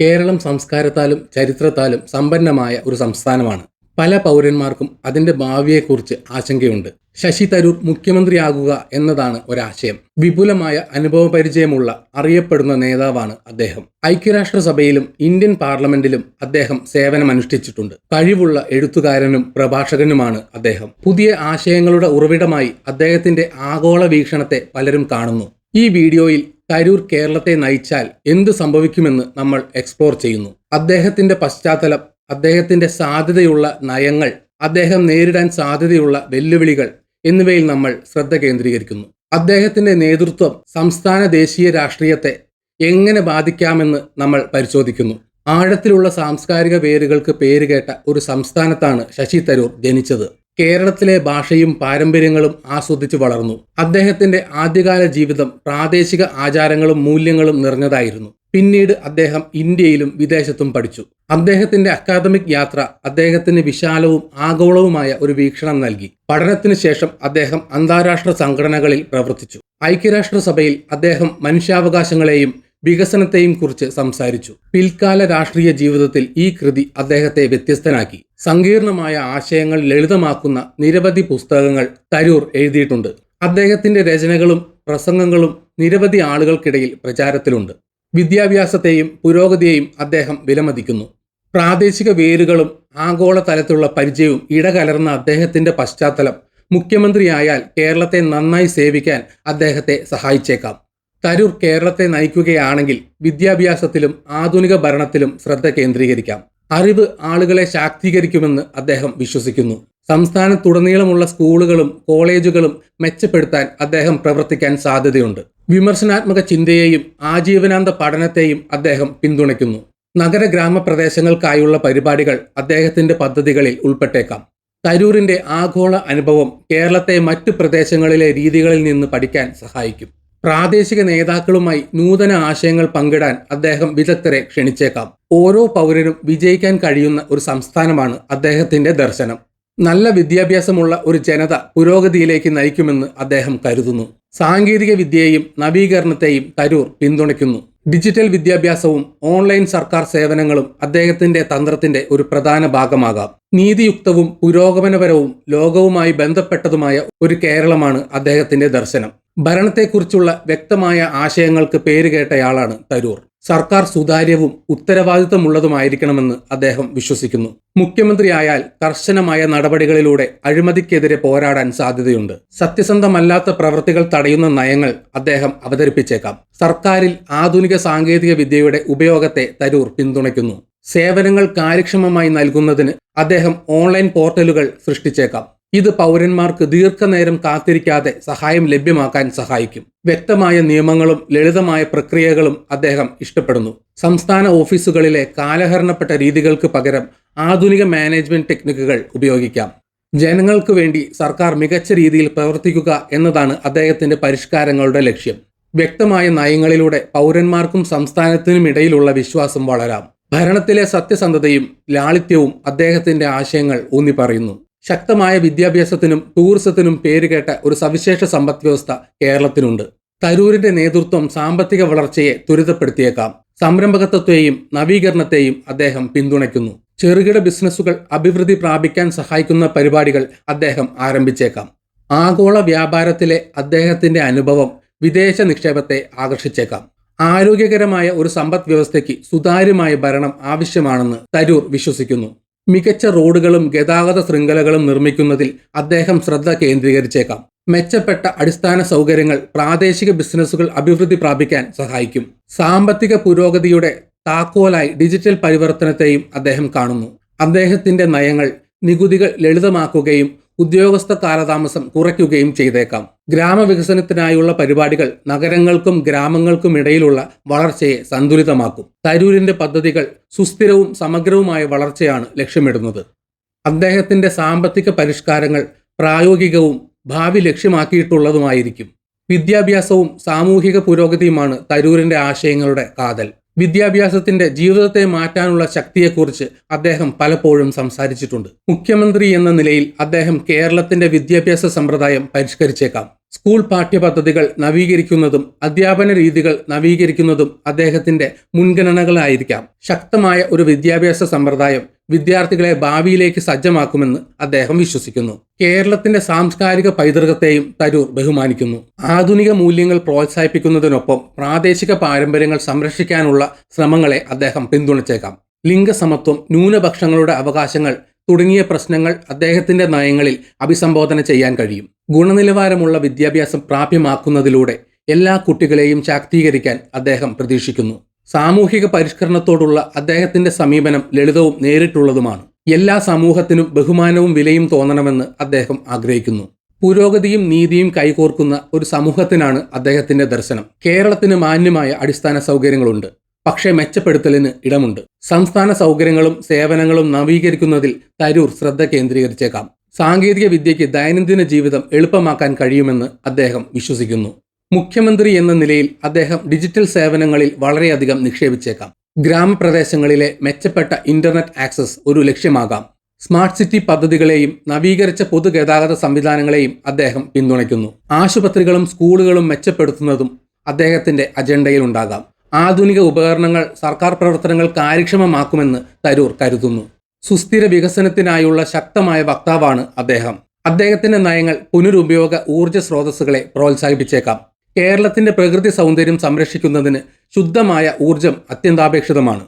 കേരളം സംസ്കാരത്താലും ചരിത്രത്താലും സമ്പന്നമായ ഒരു സംസ്ഥാനമാണ്. പല പൗരന്മാർക്കും അതിന്റെ ഭാവിയെക്കുറിച്ച് ആശങ്കയുണ്ട്. ശശി തരൂർ മുഖ്യമന്ത്രിയാകുക എന്നതാണ് ഒരാശയം. വിപുലമായ അനുഭവപരിചയമുള്ള അറിയപ്പെടുന്ന നേതാവാണ് അദ്ദേഹം. ഐക്യരാഷ്ട്രസഭയിലും ഇന്ത്യൻ പാർലമെന്റിലും അദ്ദേഹം സേവനമനുഷ്ഠിച്ചിട്ടുണ്ട്. കഴിവുള്ള എഴുത്തുകാരനും പ്രഭാഷകനുമാണ് അദ്ദേഹം. പുതിയ ആശയങ്ങളുടെ ഉറവിടമായി അദ്ദേഹത്തിന്റെ ആഗോള വീക്ഷണത്തെ പലരും കാണുന്നു. ഈ വീഡിയോയിൽ തരൂർ കേരളത്തെ നയിച്ചാൽ എന്ത് സംഭവിക്കുമെന്ന് നമ്മൾ എക്സ്പ്ലോർ ചെയ്യുന്നു. അദ്ദേഹത്തിന്റെ പശ്ചാത്തലം, അദ്ദേഹത്തിന്റെ സാധ്യതയുള്ള നയങ്ങൾ, അദ്ദേഹം നേരിടാൻ സാധ്യതയുള്ള വെല്ലുവിളികൾ എന്നിവയിൽ നമ്മൾ ശ്രദ്ധ കേന്ദ്രീകരിക്കുന്നു. അദ്ദേഹത്തിന്റെ നേതൃത്വം സംസ്ഥാന ദേശീയ രാഷ്ട്രീയത്തെ എങ്ങനെ ബാധിക്കാമെന്ന് നമ്മൾ പരിശോധിക്കുന്നു. ആഴത്തിലുള്ള സാംസ്കാരിക വേരുകൾക്ക് പേരുകേട്ട ഒരു സംസ്ഥാനത്താണ് ശശി തരൂർ ജനിച്ചത്. കേരളത്തിലെ ഭാഷയും പാരമ്പര്യങ്ങളും ആസ്വദിച്ചു വളർന്നു. അദ്ദേഹത്തിന്റെ ആദ്യകാല ജീവിതം പ്രാദേശിക ആചാരങ്ങളും മൂല്യങ്ങളും നിറഞ്ഞതായിരുന്നു. പിന്നീട് അദ്ദേഹം ഇന്ത്യയിലും വിദേശത്തും പഠിച്ചു. അദ്ദേഹത്തിന്റെ അക്കാദമിക് യാത്ര അദ്ദേഹത്തിന് വിശാലവും ആഗോളവുമായ ഒരു വീക്ഷണം നൽകി. പഠനത്തിന് ശേഷം അദ്ദേഹം അന്താരാഷ്ട്ര സംഘടനകളിൽ പ്രവർത്തിച്ചു. ഐക്യരാഷ്ട്രസഭയിൽ അദ്ദേഹം മനുഷ്യാവകാശങ്ങളെയും വികസനത്തെയും കുറിച്ച് സംസാരിച്ചു. പിൽക്കാല രാഷ്ട്രീയ ജീവിതത്തിൽ ഈ കൃതി അദ്ദേഹത്തെ വ്യത്യസ്തനാക്കി. സങ്കീർണമായ ആശയങ്ങൾ ലളിതമാക്കുന്ന നിരവധി പുസ്തകങ്ങൾ തരൂർ എഴുതിയിട്ടുണ്ട്. അദ്ദേഹത്തിന്റെ രചനകളും പ്രസംഗങ്ങളും നിരവധി ആളുകൾക്കിടയിൽ പ്രചാരത്തിലുണ്ട്. വിദ്യാഭ്യാസത്തെയും പുരോഗതിയെയും അദ്ദേഹം വിലമതിക്കുന്നു. പ്രാദേശിക വേരുകളും ആഗോള തലത്തിലുള്ള പരിചയവും ഇടകലർന്ന അദ്ദേഹത്തിന്റെ പശ്ചാത്തലം മുഖ്യമന്ത്രിയായാൽ കേരളത്തെ നന്നായി സേവിക്കാൻ അദ്ദേഹത്തെ സഹായിച്ചേക്കാം. തരൂർ കേരളത്തെ നയിക്കുകയാണെങ്കിൽ വിദ്യാഭ്യാസത്തിലും ആധുനിക ഭരണത്തിലും ശ്രദ്ധ കേന്ദ്രീകരിക്കാം. അറിവ് ആളുകളെ ശാക്തീകരിക്കുമെന്ന് അദ്ദേഹം വിശ്വസിക്കുന്നു. സംസ്ഥാനത്തുടനീളമുള്ള സ്കൂളുകളും കോളേജുകളും മെച്ചപ്പെടുത്താൻ അദ്ദേഹം പ്രവർത്തിക്കാൻ സാധ്യതയുണ്ട്. വിമർശനാത്മക ചിന്തയെയും ആജീവനാന്ത പഠനത്തെയും അദ്ദേഹം പിന്തുണയ്ക്കുന്നു. നഗര ഗ്രാമപ്രദേശങ്ങൾക്കായുള്ള പരിപാടികൾ അദ്ദേഹത്തിന്റെ പദ്ധതികളിൽ ഉൾപ്പെട്ടേക്കാം. തരൂരിന്റെ ആഗോള അനുഭവം കേരളത്തെ മറ്റു പ്രദേശങ്ങളിലെ രീതികളിൽ നിന്ന് പഠിക്കാൻ സഹായിക്കും. പ്രാദേശിക നേതാക്കളുമായി നൂതന ആശയങ്ങൾ പങ്കിടാൻ അദ്ദേഹം വിദഗ്ധരെ ക്ഷണിച്ചേക്കാം. ഓരോ പൗരനും വിജയിക്കാൻ കഴിയുന്ന ഒരു സംസ്ഥാനമാണ് അദ്ദേഹത്തിന്റെ ദർശനം. നല്ല വിദ്യാഭ്യാസമുള്ള ഒരു ജനത പുരോഗതിയിലേക്ക് നയിക്കുമെന്ന് അദ്ദേഹം കരുതുന്നു. സാങ്കേതിക വിദ്യയെയും നവീകരണത്തെയും തരൂർ പിന്തുണയ്ക്കുന്നു. ഡിജിറ്റൽ വിദ്യാഭ്യാസവും ഓൺലൈൻ സർക്കാർ സേവനങ്ങളും അദ്ദേഹത്തിന്റെ തന്ത്രത്തിന്റെ ഒരു പ്രധാന ഭാഗമാകാം. നീതിയുക്തവും പുരോഗമനപരവും ലോകവുമായി ബന്ധപ്പെട്ടതുമായ ഒരു കേരളമാണ് അദ്ദേഹത്തിന്റെ ദർശനം. ഭരണത്തെക്കുറിച്ചുള്ള വ്യക്തമായ ആശയങ്ങൾക്ക് പേരുകേട്ടയാളാണ് തരൂർ. സർക്കാർ സുതാര്യവും ഉത്തരവാദിത്തമുള്ളതുമായിരിക്കണമെന്ന് അദ്ദേഹം വിശ്വസിക്കുന്നു. മുഖ്യമന്ത്രിയായാൽ കർശനമായ നടപടികളിലൂടെ അഴിമതിക്കെതിരെ പോരാടാൻ സാധ്യതയുണ്ട്. സത്യസന്ധമല്ലാത്ത പ്രവൃത്തികൾ തടയുന്ന നയങ്ങൾ അദ്ദേഹം അവതരിപ്പിച്ചേക്കാം. സർക്കാരിൽ ആധുനിക സാങ്കേതിക വിദ്യയുടെ ഉപയോഗത്തെ തരൂർ പിന്തുണയ്ക്കുന്നു. സേവനങ്ങൾ കാര്യക്ഷമമായി നൽകുന്നതിന് അദ്ദേഹം ഓൺലൈൻ പോർട്ടലുകൾ സൃഷ്ടിച്ചേക്കാം. ഇത് പൗരന്മാർക്ക് ദീർഘനേരം കാത്തിരിക്കാതെ സഹായം ലഭ്യമാക്കാൻ സഹായിക്കും. വ്യക്തമായ നിയമങ്ങളും ലളിതമായ പ്രക്രിയകളും അദ്ദേഹം ഇഷ്ടപ്പെടുന്നു. സംസ്ഥാന ഓഫീസുകളിലെ കാലഹരണപ്പെട്ട രീതികൾക്ക് പകരം ആധുനിക മാനേജ്മെന്റ് ടെക്നിക്കുകൾ ഉപയോഗിക്കാം. ജനങ്ങൾക്ക് വേണ്ടി സർക്കാർ മികച്ച രീതിയിൽ പ്രവർത്തിക്കുക എന്നതാണ് അദ്ദേഹത്തിന്റെ പരിഷ്കാരങ്ങളുടെ ലക്ഷ്യം. വ്യക്തമായ നയങ്ങളിലൂടെ പൗരന്മാർക്കും സംസ്ഥാനത്തിനും ഇടയിലുള്ള വിശ്വാസം വളരാം. ഭരണത്തിലെ സത്യസന്ധതയും ലാളിത്യവും അദ്ദേഹത്തിന്റെ ആശയങ്ങൾ ഊന്നിപ്പറയുന്നു. ശക്തമായ വിദ്യാഭ്യാസത്തിനും ടൂറിസത്തിനും പേരുകേട്ട ഒരു സവിശേഷ സമ്പദ്വ്യവസ്ഥ കേരളത്തിനുണ്ട്. തരൂരിന്റെ നേതൃത്വം സാമ്പത്തിക വളർച്ചയെ ത്വരിതപ്പെടുത്തിയേക്കാം. സംരംഭകത്വത്തെയും നവീകരണത്തെയും അദ്ദേഹം പിന്തുണയ്ക്കുന്നു. ചെറുകിട ബിസിനസ്സുകൾ അഭിവൃദ്ധി പ്രാപിക്കാൻ സഹായിക്കുന്ന പരിപാടികൾ അദ്ദേഹം ആരംഭിച്ചേക്കാം. ആഗോള വ്യാപാരത്തിലെ അദ്ദേഹത്തിന്റെ അനുഭവം വിദേശ നിക്ഷേപത്തെ ആകർഷിച്ചേക്കാം. ആരോഗ്യകരമായ ഒരു സമ്പദ് വ്യവസ്ഥയ്ക്ക് സുതാര്യമായ ഭരണം ആവശ്യമാണെന്ന് തരൂർ വിശ്വസിക്കുന്നു. മികച്ച റോഡുകളും ഗതാഗത ശൃംഖലകളും നിർമ്മിക്കുന്നതിൽ അദ്ദേഹം ശ്രദ്ധ കേന്ദ്രീകരിച്ചേക്കാം. മെച്ചപ്പെട്ട അടിസ്ഥാന സൗകര്യങ്ങൾ പ്രാദേശിക ബിസിനസ്സുകൾ അഭിവൃദ്ധി പ്രാപിക്കാൻ സഹായിക്കും. സാമ്പത്തിക പുരോഗതിയുടെ താക്കോലായി ഡിജിറ്റൽ പരിവർത്തനത്തെയും അദ്ദേഹം കാണുന്നു. അദ്ദേഹത്തിന്റെ നയങ്ങൾ നികുതികൾ ലളിതമാക്കുകയും ഉദ്യോഗസ്ഥ കാലതാമസം കുറയ്ക്കുകയും ചെയ്തേക്കാം. ഗ്രാമവികസനത്തിനായുള്ള പരിപാടികൾ നഗരങ്ങൾക്കും ഗ്രാമങ്ങൾക്കും ഇടയിലുള്ള വളർച്ചയെ സന്തുലിതമാക്കും. തരൂരിന്റെ പദ്ധതികൾ സുസ്ഥിരവും സമഗ്രവുമായ വളർച്ചയാണ് ലക്ഷ്യമിടുന്നത്. അദ്ദേഹത്തിന്റെ സാമ്പത്തിക പരിഷ്കാരങ്ങൾ പ്രായോഗികവും ഭാവി ലക്ഷ്യമാക്കിയിട്ടുള്ളതുമായിരിക്കും. വിദ്യാഭ്യാസവും സാമൂഹിക പുരോഗതിയുമാണ് തരൂരിന്റെ ആശയങ്ങളുടെ കാതൽ. വിദ്യാഭ്യാസത്തിന്റെ ജീവിതത്തെ മാറ്റാനുള്ള ശക്തിയെക്കുറിച്ച് അദ്ദേഹം പലപ്പോഴും സംസാരിച്ചിട്ടുണ്ട്. മുഖ്യമന്ത്രി എന്ന നിലയിൽ അദ്ദേഹം കേരളത്തിന്റെ വിദ്യാഭ്യാസ സമ്പ്രദായം പരിഷ്കരിച്ചേക്കാം. സ്കൂൾ പാഠ്യപദ്ധതികൾ നവീകരിക്കുന്നതും അധ്യാപന രീതികൾ നവീകരിക്കുന്നതും അദ്ദേഹത്തിന്റെ മുൻഗണനകളായിരിക്കാം. ശക്തമായ ഒരു വിദ്യാഭ്യാസ സമ്പ്രദായം വിദ്യാർത്ഥികളെ ഭാവിയിലേക്ക് സജ്ജമാക്കുമെന്ന് അദ്ദേഹം വിശ്വസിക്കുന്നു. കേരളത്തിന്റെ സാംസ്കാരിക പൈതൃകത്തെയും തരൂർ ബഹുമാനിക്കുന്നു. ആധുനിക മൂല്യങ്ങൾ പ്രോത്സാഹിപ്പിക്കുന്നതിനൊപ്പം പ്രാദേശിക പാരമ്പര്യങ്ങൾ സംരക്ഷിക്കാനുള്ള ശ്രമങ്ങളെ അദ്ദേഹം പിന്തുണച്ചേക്കാം. ലിംഗസമത്വം, ന്യൂനപക്ഷങ്ങളുടെ അവകാശങ്ങൾ തുടങ്ങിയ പ്രശ്നങ്ങൾ അദ്ദേഹത്തിന്റെ നയങ്ങളിൽ അഭിസംബോധന ചെയ്യാൻ കഴിയും. ഗുണനിലവാരമുള്ള വിദ്യാഭ്യാസം പ്രാപ്യമാക്കുന്നതിലൂടെ എല്ലാ കുട്ടികളെയും ശാക്തീകരിക്കാൻ അദ്ദേഹം പ്രതീക്ഷിക്കുന്നു. സാമൂഹിക പരിഷ്കരണത്തോടുള്ള അദ്ദേഹത്തിന്റെ സമീപനം ലളിതവും നേരിട്ടുള്ളതുമാണ്. എല്ലാ സമൂഹത്തിനും ബഹുമാനവും വിലയും തോന്നണമെന്ന് അദ്ദേഹം ആഗ്രഹിക്കുന്നു. പുരോഗതിയും നീതിയും കൈകോർക്കുന്ന ഒരു സമൂഹത്തിനാണ് അദ്ദേഹത്തിന്റെ ദർശനം. കേരളത്തിന് മാന്യമായ അടിസ്ഥാന സൗകര്യങ്ങളുണ്ട്, പക്ഷേ മെച്ചപ്പെടുത്തലിന് ഇടമുണ്ട്. സംസ്ഥാന സൗകര്യങ്ങളും സേവനങ്ങളും നവീകരിക്കുന്നതിൽ തരൂർ ശ്രദ്ധ കേന്ദ്രീകരിച്ചേക്കാം. സാങ്കേതിക വിദ്യയ്ക്ക് ദൈനംദിന ജീവിതം എളുപ്പമാക്കാൻ കഴിയുമെന്ന് അദ്ദേഹം വിശ്വസിക്കുന്നു. മുഖ്യമന്ത്രി എന്ന നിലയിൽ അദ്ദേഹം ഡിജിറ്റൽ സേവനങ്ങളിൽ വളരെയധികം നിക്ഷേപിച്ചേക്കാം. ഗ്രാമപ്രദേശങ്ങളിലെ മെച്ചപ്പെട്ട ഇന്റർനെറ്റ് ആക്സസ് ഒരു ലക്ഷ്യമാകാം. സ്മാർട്ട് സിറ്റി പദ്ധതികളെയും നവീകരിച്ച പൊതുഗതാഗത സംവിധാനങ്ങളെയും അദ്ദേഹം പിന്തുണയ്ക്കുന്നു. ആശുപത്രികളും സ്കൂളുകളും മെച്ചപ്പെടുത്തുന്നതും അദ്ദേഹത്തിന്റെ അജണ്ടയിലുണ്ടാകാം. ആധുനിക ഉപകരണങ്ങൾ സർക്കാർ പ്രവർത്തനങ്ങൾ കാര്യക്ഷമമാക്കുമെന്ന് തരൂർ കരുതുന്നു. സുസ്ഥിര വികസനത്തിനായുള്ള ശക്തമായ വക്താവാണ് അദ്ദേഹം. അദ്ദേഹത്തിന്റെ നയങ്ങൾ പുനരുപയോഗ ഊർജ്ജ സ്രോതസ്സുകളെ പ്രോത്സാഹിപ്പിച്ചേക്കാം. കേരളത്തിന്റെ പ്രകൃതി സൗന്ദര്യം സംരക്ഷിക്കുന്നതിന് ശുദ്ധമായ ഊർജം അത്യന്താപേക്ഷിതമാണ്.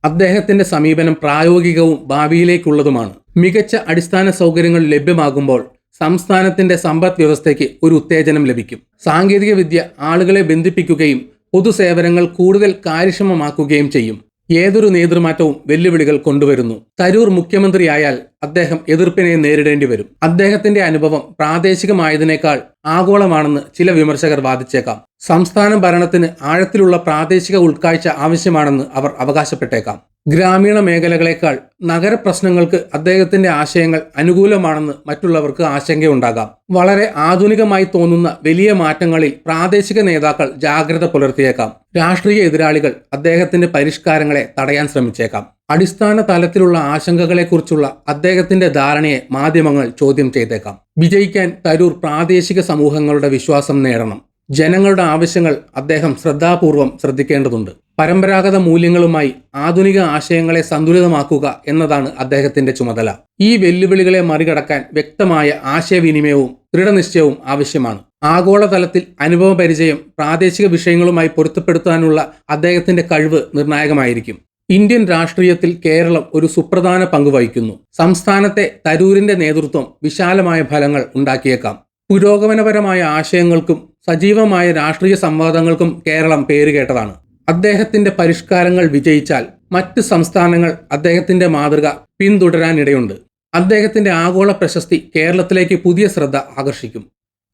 അദ്ദേഹത്തിന്റെ സമീപനം പ്രായോഗികവും ഭാവിയിലേക്കുള്ളതുമാണ്. മികച്ച അടിസ്ഥാന സൗകര്യങ്ങൾ ലഭ്യമാകുമ്പോൾ സംസ്ഥാനത്തിന്റെ സമ്പദ് വ്യവസ്ഥയ്ക്ക് ഒരു ഉത്തേജനം ലഭിക്കും. സാങ്കേതിക വിദ്യ ആളുകളെ ബന്ധിപ്പിക്കുകയും പൊതുസേവനങ്ങൾ കൂടുതൽ കാര്യക്ഷമമാക്കുകയും ചെയ്യും. ഏതൊരു നേതൃമാറ്റവും വെല്ലുവിളികൾ കൊണ്ടുവരുന്നു. തരൂർ മുഖ്യമന്ത്രിയായാൽ അദ്ദേഹം എതിർപ്പിനെ നേരിടേണ്ടി വരും. അദ്ദേഹത്തിന്റെ അനുഭവം പ്രാദേശികമായതിനേക്കാൾ ആഗോളമാണെന്ന് ചില വിമർശകർ വാദിച്ചേക്കാം. സംസ്ഥാന ഭരണത്തിന് ആഴത്തിലുള്ള പ്രാദേശിക ഉൾക്കാഴ്ച ആവശ്യമാണെന്ന് അവർ അവകാശപ്പെട്ടേക്കാം. ഗ്രാമീണ മേഖലകളെക്കാൾ നഗരപ്രശ്നങ്ങൾക്ക് അദ്ദേഹത്തിന്റെ ആശയങ്ങൾ അനുകൂലമാണെന്ന് മറ്റുള്ളവർക്ക് ആശങ്കയുണ്ടാകാം. വളരെ ആധുനികമായി തോന്നുന്ന വലിയ മാറ്റങ്ങളിൽ പ്രാദേശിക നേതാക്കൾ ജാഗ്രത പുലർത്തിയേക്കാം. രാഷ്ട്രീയ എതിരാളികൾ അദ്ദേഹത്തിന്റെ പരിഷ്കാരങ്ങളെ തടയാൻ ശ്രമിച്ചേക്കാം. അടിസ്ഥാന തലത്തിലുള്ള ആശങ്കകളെക്കുറിച്ചുള്ള അദ്ദേഹത്തിന്റെ ധാരണയെ മാധ്യമങ്ങൾ ചോദ്യം ചെയ്തേക്കാം. വിജയിക്കാൻ തരൂർ പ്രാദേശിക സമൂഹങ്ങളുടെ വിശ്വാസം നേടണം. ജനങ്ങളുടെ ആവശ്യങ്ങൾ അദ്ദേഹം ശ്രദ്ധാപൂർവം ശ്രദ്ധിക്കേണ്ടതുണ്ട്. പരമ്പരാഗത മൂല്യങ്ങളുമായി ആധുനിക ആശയങ്ങളെ സന്തുലിതമാക്കുക എന്നതാണ് അദ്ദേഹത്തിന്റെ ചുമതല. ഈ വെല്ലുവിളികളെ മറികടക്കാൻ വ്യക്തമായ ആശയവിനിമയവും ദൃഢനിശ്ചയവും ആവശ്യമാണ്. ആഗോളതലത്തിൽ അനുഭവപരിചയം പ്രാദേശിക വിഷയങ്ങളുമായി പൊരുത്തപ്പെടുത്താനുള്ള അദ്ദേഹത്തിന്റെ കഴിവ് നിർണായകമായിരിക്കും. ഇന്ത്യൻ രാഷ്ട്രീയത്തിൽ കേരളം ഒരു സുപ്രധാന പങ്ക് വഹിക്കുന്നു. സംസ്ഥാനത്തെ തരൂരിന്റെ നേതൃത്വം വിശാലമായ ഫലങ്ങൾ ഉണ്ടാക്കിയേക്കാം. പുരോഗമനപരമായ ആശയങ്ങൾക്കും സജീവമായ രാഷ്ട്രീയ സംവാദങ്ങൾക്കും കേരളം പേരുകേട്ടതാണ്. അദ്ദേഹത്തിന്റെ പരിഷ്കാരങ്ങൾ വിജയിച്ചാൽ മറ്റ് സംസ്ഥാനങ്ങൾ അദ്ദേഹത്തിന്റെ മാതൃക പിന്തുടരാനിടയുണ്ട്. അദ്ദേഹത്തിന്റെ ആഗോള പ്രശസ്തി കേരളത്തിലേക്ക് പുതിയ ശ്രദ്ധ ആകർഷിക്കും.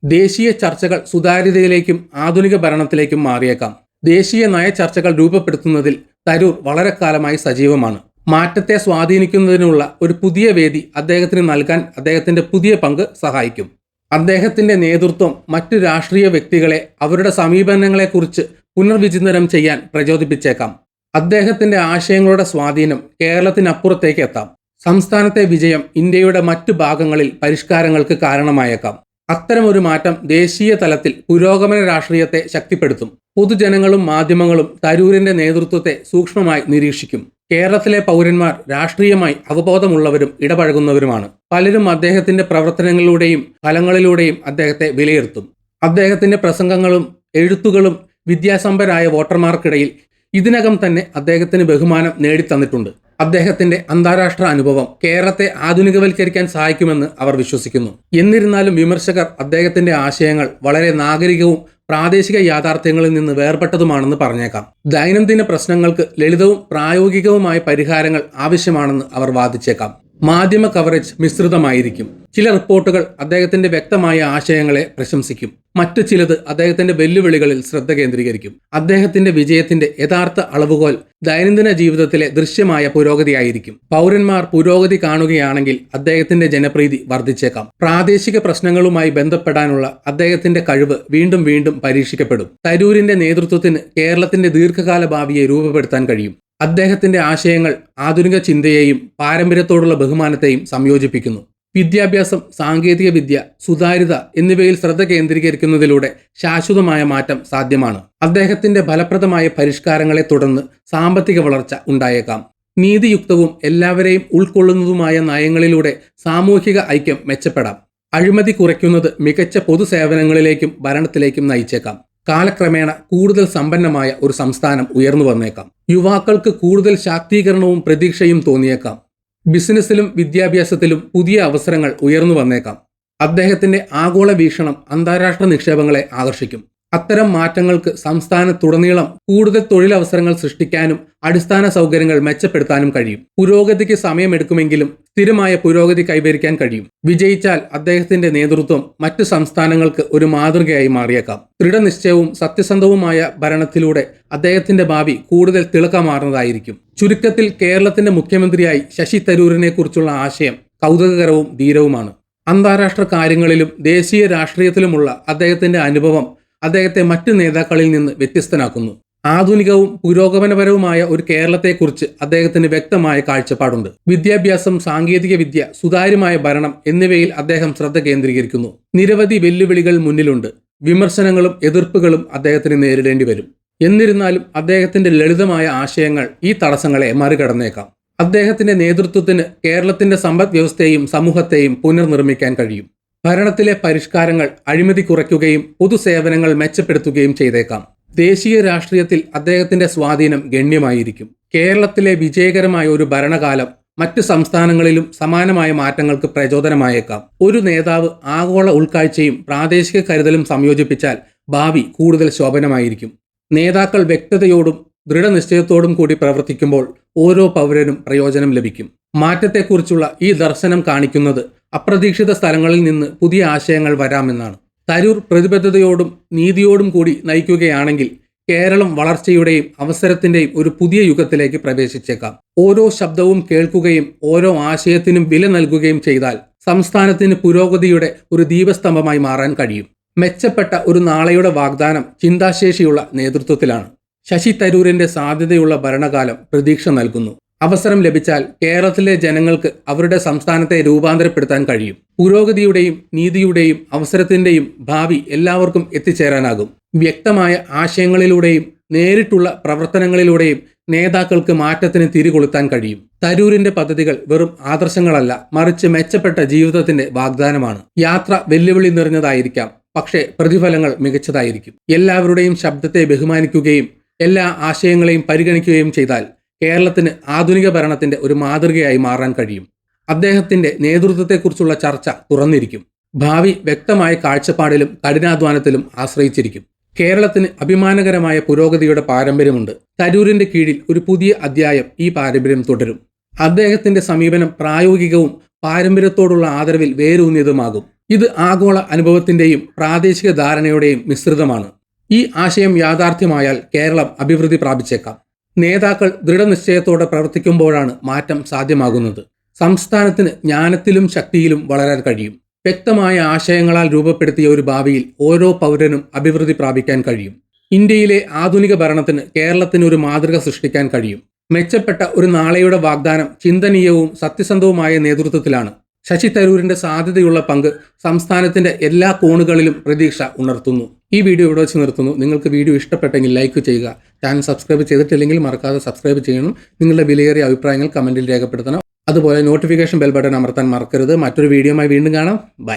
ദേശീയ ചർച്ചകൾ സുതാര്യതയിലേക്കും ആധുനിക ഭരണത്തിലേക്കും മാറിയേക്കാം. ദേശീയ നയ ചർച്ചകൾ രൂപപ്പെടുത്തുന്നതിൽ തരൂർ വളരെ കാലമായി സജീവമാണ്. മാറ്റത്തെ സ്വാധീനിക്കുന്നതിനുള്ള ഒരു പുതിയ വേദി അദ്ദേഹത്തിന് നൽകാൻ അദ്ദേഹത്തിന്റെ പുതിയ പങ്ക് സഹായിക്കും. അദ്ദേഹത്തിന്റെ നേതൃത്വം മറ്റു രാഷ്ട്രീയ വ്യക്തികളെ അവരുടെ സമീപനങ്ങളെക്കുറിച്ച് പുനർവിചിന്തനം ചെയ്യാൻ പ്രചോദിപ്പിച്ചേക്കാം. അദ്ദേഹത്തിന്റെ ആശയങ്ങളുടെ സ്വാധീനം കേരളത്തിനപ്പുറത്തേക്ക് എത്താം. സംസ്ഥാനത്തെ വിജയം ഇന്ത്യയുടെ മറ്റു ഭാഗങ്ങളിൽ പരിഷ്കാരങ്ങൾക്ക് കാരണമായേക്കാം. അത്തരമൊരു മാറ്റം ദേശീയ തലത്തിൽ പുരോഗമന രാഷ്ട്രീയത്തെ ശക്തിപ്പെടുത്തും. പൊതുജനങ്ങളും മാധ്യമങ്ങളും തരൂരിന്റെ നേതൃത്വത്തെ സൂക്ഷ്മമായി നിരീക്ഷിക്കും. കേരളത്തിലെ പൗരന്മാർ രാഷ്ട്രീയമായി അവബോധമുള്ളവരും ഇടപഴകുന്നവരുമാണ്. പലരും അദ്ദേഹത്തിന്റെ പ്രവർത്തനങ്ങളിലൂടെയും ഫലങ്ങളിലൂടെയും അദ്ദേഹത്തെ വിലയിരുത്തും. അദ്ദേഹത്തിന്റെ പ്രസംഗങ്ങളും എഴുത്തുകളും വിദ്യാസമ്പന്നരായ വോട്ടർമാർക്കിടയിൽ ഇതിനകം തന്നെ അദ്ദേഹത്തിന് ബഹുമാനം നേടിത്തന്നിട്ടുണ്ട്. അദ്ദേഹത്തിന്റെ അന്താരാഷ്ട്ര അനുഭവം കേരളത്തെ ആധുനികവൽക്കരിക്കാൻ സഹായിക്കുമെന്ന് അവർ വിശ്വസിക്കുന്നു. എന്നിരുന്നാലും വിമർശകർ അദ്ദേഹത്തിന്റെ ആശയങ്ങൾ വളരെ നാഗരികവും പ്രാദേശിക യാഥാർത്ഥ്യങ്ങളിൽ നിന്ന് വേർപെട്ടതുമാണെന്ന് പറഞ്ഞേക്കാം. ദൈനംദിന പ്രശ്നങ്ങൾക്ക് ലളിതവും പ്രായോഗികവുമായ പരിഹാരങ്ങൾ ആവശ്യമാണെന്ന് അവർ വാദിച്ചേക്കാം. മാധ്യമ കവറേജ് മിശ്രിതമായിരിക്കും. ചില റിപ്പോർട്ടുകൾ അദ്ദേഹത്തിന്റെ വ്യക്തമായ ആശയങ്ങളെ പ്രശംസിക്കും. മറ്റു ചിലത് അദ്ദേഹത്തിന്റെ വെല്ലുവിളികളിൽ ശ്രദ്ധ കേന്ദ്രീകരിക്കും. അദ്ദേഹത്തിന്റെ വിജയത്തിന്റെ യഥാർത്ഥ അളവുകോൽ ദൈനംദിന ജീവിതത്തിലെ ദൃശ്യമായ പുരോഗതിയായിരിക്കും. പൗരന്മാർ പുരോഗതി കാണുകയാണെങ്കിൽ അദ്ദേഹത്തിന്റെ ജനപ്രീതി വർദ്ധിച്ചേക്കാം. പ്രാദേശിക പ്രശ്നങ്ങളുമായി ബന്ധപ്പെടാനുള്ള അദ്ദേഹത്തിന്റെ കഴിവ് വീണ്ടും വീണ്ടും പരീക്ഷിക്കപ്പെടും. തരൂരിന്റെ നേതൃത്വത്തിന് കേരളത്തിന്റെ ദീർഘകാല ഭാവിയെ രൂപപ്പെടുത്താൻ കഴിയും. അദ്ദേഹത്തിന്റെ ആശയങ്ങൾ ആധുനിക ചിന്തയെയും പാരമ്പര്യത്തോടുള്ള ബഹുമാനത്തെയും സംയോജിപ്പിക്കുന്നു. വിദ്യാഭ്യാസം, സാങ്കേതിക വിദ്യ, സുതാര്യത എന്നിവയിൽ ശ്രദ്ധ കേന്ദ്രീകരിക്കുന്നതിലൂടെ ശാശ്വതമായ മാറ്റം സാധ്യമാണ്. അദ്ദേഹത്തിന്റെ ഫലപ്രദമായ പരിഷ്കാരങ്ങളെ തുടർന്ന് സാമ്പത്തിക വളർച്ച ഉണ്ടായേക്കാം. നീതിയുക്തവും എല്ലാവരെയും ഉൾക്കൊള്ളുന്നതുമായ നയങ്ങളിലൂടെ സാമൂഹിക ഐക്യം മെച്ചപ്പെടാം. അഴിമതി കുറയ്ക്കുന്നത് മികച്ച പൊതുസേവനങ്ങളിലേക്കും ഭരണത്തിലേക്കും നയിച്ചേക്കാം. കാലക്രമേണ കൂടുതൽ സമ്പന്നമായ ഒരു സംസ്ഥാനം ഉയർന്നു വന്നേക്കാം. യുവാക്കൾക്ക് കൂടുതൽ ശാക്തീകരണവും പ്രതീക്ഷയും തോന്നിയേക്കാം. ബിസിനസ്സിലും വിദ്യാഭ്യാസത്തിലും പുതിയ അവസരങ്ങൾ ഉയർന്നു വന്നേക്കാം. അദ്ദേഹത്തിന്റെ ആഗോള വീക്ഷണം അന്താരാഷ്ട്ര നിക്ഷേപങ്ങളെ ആകർഷിക്കും. അത്തരം മാറ്റങ്ങൾക്ക് സംസ്ഥാനത്തുടനീളം കൂടുതൽ തൊഴിലവസരങ്ങൾ സൃഷ്ടിക്കാനും അടിസ്ഥാന സൗകര്യങ്ങൾ മെച്ചപ്പെടുത്താനും കഴിയും. പുരോഗതിക്ക് സമയമെടുക്കുമെങ്കിലും സ്ഥിരമായ പുരോഗതി കൈവരിക്കാൻ കഴിയും. വിജയിച്ചാൽ അദ്ദേഹത്തിന്റെ നേതൃത്വം മറ്റ് സംസ്ഥാനങ്ങൾക്ക് ഒരു മാതൃകയായി മാറിയേക്കാം. ദൃഢനിശ്ചയവും സത്യസന്ധവുമായ ഭരണത്തിലൂടെ അദ്ദേഹത്തിന്റെ ഭാവി കൂടുതൽ തിളക്കമാർന്നതായിരിക്കും. ചുരുക്കത്തിൽ കേരളത്തിന്റെ മുഖ്യമന്ത്രിയായി ശശി തരൂരിനെ കുറിച്ചുള്ള ആശയം കൗതുകകരവും ധീരവുമാണ്. അന്താരാഷ്ട്ര കാര്യങ്ങളിലും ദേശീയ രാഷ്ട്രീയത്തിലുമുള്ള അദ്ദേഹത്തിന്റെ അനുഭവം അദ്ദേഹത്തെ മറ്റ് നേതാക്കളിൽ നിന്ന് വ്യത്യസ്തനാക്കുന്നു. ആധുനികവും പുരോഗമനപരവുമായ ഒരു കേരളത്തെക്കുറിച്ച് അദ്ദേഹത്തിന് വ്യക്തമായ കാഴ്ചപ്പാടുണ്ട്. വിദ്യാഭ്യാസം, സാങ്കേതിക വിദ്യ, സുതാര്യമായ ഭരണം എന്നിവയിൽ അദ്ദേഹം ശ്രദ്ധ കേന്ദ്രീകരിക്കുന്നു. നിരവധി വെല്ലുവിളികൾ മുന്നിലുണ്ട്. വിമർശനങ്ങളും എതിർപ്പുകളും അദ്ദേഹത്തിന് നേരിടേണ്ടി വരും. എന്നിരുന്നാലും അദ്ദേഹത്തിന്റെ ലളിതമായ ആശയങ്ങൾ ഈ തടസ്സങ്ങളെ മറികടന്നേക്കാം. അദ്ദേഹത്തിന്റെ നേതൃത്വത്തിന് കേരളത്തിന്റെ സമ്പദ് വ്യവസ്ഥയെയും സമൂഹത്തെയും പുനർനിർമ്മിക്കാൻ കഴിയും. ഭരണത്തിലെ പരിഷ്കാരങ്ങൾ അഴിമതി കുറയ്ക്കുകയും പൊതുസേവനങ്ങൾ മെച്ചപ്പെടുത്തുകയും ചെയ്തേക്കാം. ദേശീയ രാഷ്ട്രീയത്തിൽ അദ്ദേഹത്തിന്റെ സ്വാധീനം ഗണ്യമായിരിക്കും. കേരളത്തിലെ വിജയകരമായ ഒരു ഭരണകാലം മറ്റ് സംസ്ഥാനങ്ങളിലും സമാനമായ മാറ്റങ്ങൾക്ക് പ്രചോദനമായേക്കാം. ഒരു നേതാവ് ആഗോള ഉൾക്കാഴ്ചയും പ്രാദേശിക കരുതലും സംയോജിപ്പിച്ചാൽ ഭാവി കൂടുതൽ ശോഭനമായിരിക്കും. നേതാക്കൾ വ്യക്തതയോടും ദൃഢനിശ്ചയത്തോടും കൂടി പ്രവർത്തിക്കുമ്പോൾ ഓരോ പൗരനും പ്രയോജനം ലഭിക്കും. മാറ്റത്തെക്കുറിച്ചുള്ള ഈ ദർശനം കാണിക്കുന്നത് അപ്രതീക്ഷിത സ്ഥലങ്ങളിൽ നിന്ന് പുതിയ ആശയങ്ങൾ വരാമെന്നാണ്. തരൂർ പ്രതിബദ്ധതയോടും നീതിയോടും കൂടി നയിക്കുകയാണെങ്കിൽ കേരളം വളർച്ചയുടെയും അവസരത്തിന്റെയും ഒരു പുതിയ യുഗത്തിലേക്ക് പ്രവേശിച്ചേക്കാം. ഓരോ ശബ്ദവും കേൾക്കുകയും ഓരോ ആശയത്തിനും വില നൽകുകയും ചെയ്താൽ സംസ്ഥാനത്തിന് പുരോഗതിയുടെ ഒരു ദീപസ്തംഭമായി മാറാൻ കഴിയും. മെച്ചപ്പെട്ട ഒരു നാളെയുടെ വാഗ്ദാനം ചിന്താശേഷിയുള്ള നേതൃത്വത്തിലാണ്. ശശി തരൂരിന്റെ സാധ്യതയുള്ള ഭരണകാലം പ്രതീക്ഷ നൽകുന്നു. അവസരം ലഭിച്ചാൽ കേരളത്തിലെ ജനങ്ങൾക്ക് അവരുടെ സംസ്ഥാനത്തെ രൂപാന്തരപ്പെടുത്താൻ കഴിയും. പുരോഗതിയുടെയും നീതിയുടെയും അവസരത്തിന്റെയും ഭാവി എല്ലാവർക്കും എത്തിച്ചേരാനാകും. വ്യക്തമായ ആശയങ്ങളിലൂടെയും നേരിട്ടുള്ള പ്രവർത്തനങ്ങളിലൂടെയും നേതാക്കൾക്ക് മാറ്റത്തിന് തിരികൊളുത്താൻ കഴിയും. തരൂരിന്റെ പദ്ധതികൾ വെറും ആദർശങ്ങളല്ല, മറിച്ച് മെച്ചപ്പെട്ട ജീവിതത്തിന്റെ വാഗ്ദാനമാണ്. യാത്ര വെല്ലുവിളി നിറഞ്ഞതായിരിക്കാം, പക്ഷേ പ്രതിഫലങ്ങൾ മികച്ചതായിരിക്കും. എല്ലാവരുടെയും ശബ്ദത്തെ ബഹുമാനിക്കുകയും എല്ലാ ആശയങ്ങളെയും പരിഗണിക്കുകയും ചെയ്താൽ കേരളത്തിന് ആധുനിക ഭരണത്തിന്റെ ഒരു മാതൃകയായി മാറാൻ കഴിയും. അദ്ദേഹത്തിന്റെ നേതൃത്വത്തെക്കുറിച്ചുള്ള ചർച്ച തുറന്നിരിക്കും. ഭാവി വ്യക്തമായ കാഴ്ചപ്പാടിലും കഠിനാധ്വാനത്തിലും ആശ്രയിച്ചിരിക്കും. കേരളത്തിന് അഭിമാനകരമായ പുരോഗതിയുടെ പാരമ്പര്യമുണ്ട്. തരൂരിന്റെ കീഴിൽ ഒരു പുതിയ അധ്യായം ഈ പാരമ്പര്യം തുടരും. അദ്ദേഹത്തിന്റെ സമീപനം പ്രായോഗികവും പാരമ്പര്യത്തോടുള്ള ആദരവിൽ വേരൂന്നിയതുമാകും. ഇത് ആഗോള അനുഭവത്തിന്റെയും പ്രാദേശിക ധാരണയുടെയും മിശ്രിതമാണ്. ഈ ആശയം യാഥാർത്ഥ്യമായാൽ കേരളം അഭിവൃദ്ധി പ്രാപിച്ചേക്കാം. നേതാക്കൾ ദൃഢനിശ്ചയത്തോടെ പ്രവർത്തിക്കുമ്പോഴാണ് മാറ്റം സാധ്യമാകുന്നത്. സംസ്ഥാനത്തിന് ജ്ഞാനത്തിലും ശക്തിയിലും വളരാൻ കഴിയും. വ്യക്തമായ ആശയങ്ങളാൽ രൂപപ്പെടുത്തിയ ഒരു ഭാവിയിൽ ഓരോ പൗരനും അഭിവൃദ്ധി പ്രാപിക്കാൻ കഴിയും. ഇന്ത്യയിലെ ആധുനിക ഭരണത്തിന് കേരളത്തിന് ഒരു മാതൃക സൃഷ്ടിക്കാൻ കഴിയും. മെച്ചപ്പെട്ട ഒരു നാളെയുടെ വാഗ്ദാനം ചിന്തനീയവും സത്യസന്ധവുമായ നേതൃത്വത്തിലാണ്. ശശി തരൂരിന്റെ സാധ്യതയുള്ള പങ്ക് സംസ്ഥാനത്തിന്റെ എല്ലാ കോണുകളിലും പ്രതീക്ഷ ഉണർത്തുന്നു. ഈ വീഡിയോ ഇവിടെ വെച്ച് നിർത്തുന്നു. നിങ്ങൾക്ക് വീഡിയോ ഇഷ്ടപ്പെട്ടെങ്കിൽ ലൈക്ക് ചെയ്യുക. ചാനൽ സബ്സ്ക്രൈബ് ചെയ്തിട്ടില്ലെങ്കിൽ മറക്കാതെ സബ്സ്ക്രൈബ് ചെയ്യണം. നിങ്ങളുടെ വിലയേറിയ അഭിപ്രായങ്ങൾ കമന്റിൽ രേഖപ്പെടുത്തണം. അതുപോലെ നോട്ടിഫിക്കേഷൻ ബെൽ ബട്ടൺ അമർത്താൻ മറക്കരുത്. മറ്റൊരു വീഡിയോയുമായി വീണ്ടും കാണാം. ബൈ.